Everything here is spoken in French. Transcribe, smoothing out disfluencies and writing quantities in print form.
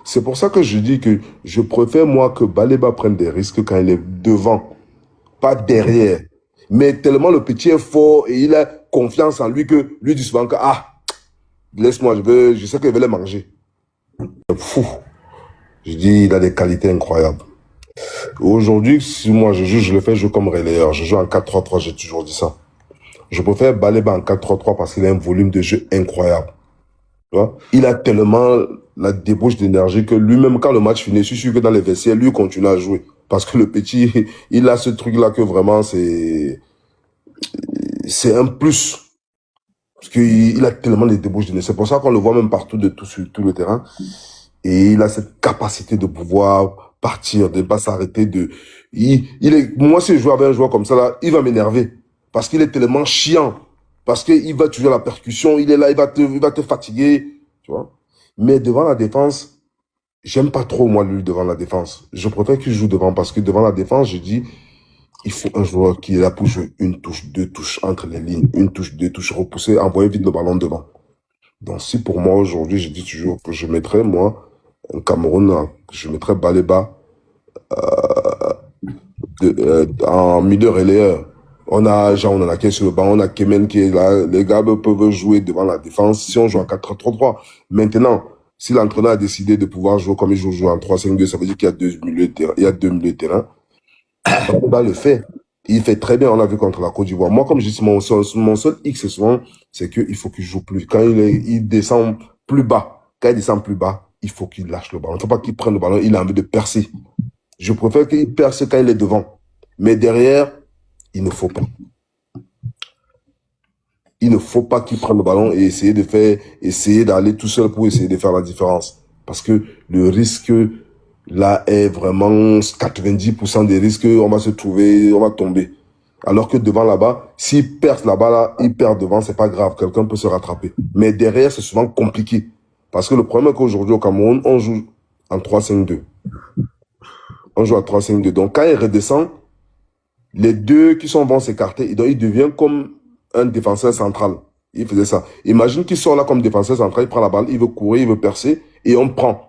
C'est pour ça que je dis que je préfère, moi, que Baleba prenne des risques quand il est devant, pas derrière. Mais tellement le petit est fort et il a confiance en lui que lui dit souvent que, ah, laisse-moi, je sais qu'il veut les manger. Fou. Je dis, il a des qualités incroyables. Aujourd'hui, si moi je joue, je le fais jouer comme relayeur. Je joue en 4-3-3, j'ai toujours dit ça. Je préfère Baleba en 4-3-3 parce qu'il a un volume de jeu incroyable. Tu vois? Il a tellement la débauche d'énergie que lui-même, quand le match finit, je suis sûr que dans les vestiaires, lui continue à jouer. Parce que le petit, il a ce truc-là que vraiment c'est un plus. Parce qu'il a tellement de débauche d'énergie. C'est pour ça qu'on le voit même partout de tout sur tout le terrain. Et il a cette capacité de pouvoir partir, de ne pas s'arrêter moi, si je joue avec un joueur comme ça, là, il va m'énerver. Parce qu'il est tellement chiant. Parce qu'il va toujours à la percussion, il est là, il va te fatiguer. Tu vois. Mais devant la défense, j'aime pas trop, moi, lui, devant la défense. Je préfère qu'il joue devant, parce que devant la défense, je dis, il faut un joueur qui est là pour jouer une touche, deux touches entre les lignes, une touche, deux touches, repousser, envoyer vite le ballon devant. Donc, si pour moi, aujourd'hui, je dis toujours que je mettrais, moi, un Cameroun, je mettrais Baleba en milieu relayeur. On en a qui est sur le banc, on a Kemen qui est là, les gars peuvent jouer devant la défense si on joue en 4-3-3. Maintenant, si l'entraîneur a décidé de pouvoir jouer comme il joue en 3-5-2, ça veut dire qu'il y a deux milieux de terrain, Baleba le fait. Il fait très bien, on l'a vu contre la Côte d'Ivoire. Moi, comme je dis, mon seul X, souvent, c'est qu'il faut qu'il joue plus. Quand il descend plus bas, il faut qu'il lâche le ballon. Il ne faut pas qu'il prenne le ballon, il a envie de percer. Je préfère qu'il perce quand il est devant. Mais derrière, il ne faut pas. Il ne faut pas qu'il prenne le ballon et essayer d'aller tout seul pour essayer de faire la différence. Parce que le risque, là, est vraiment 90% des risques, on va se trouver, on va tomber. Alors que devant là-bas, s'il perce là-bas, là, il perd devant, c'est pas grave, quelqu'un peut se rattraper. Mais derrière, c'est souvent compliqué. Parce que le problème est qu'aujourd'hui au Cameroun, on joue en 3-5-2. On joue à 3-5-2. Donc quand il redescend, les deux qui vont s'écarter, il devient comme un défenseur central. Il faisait ça. Imagine qu'il sort là comme défenseur central, il prend la balle, il veut courir, il veut percer, et on prend.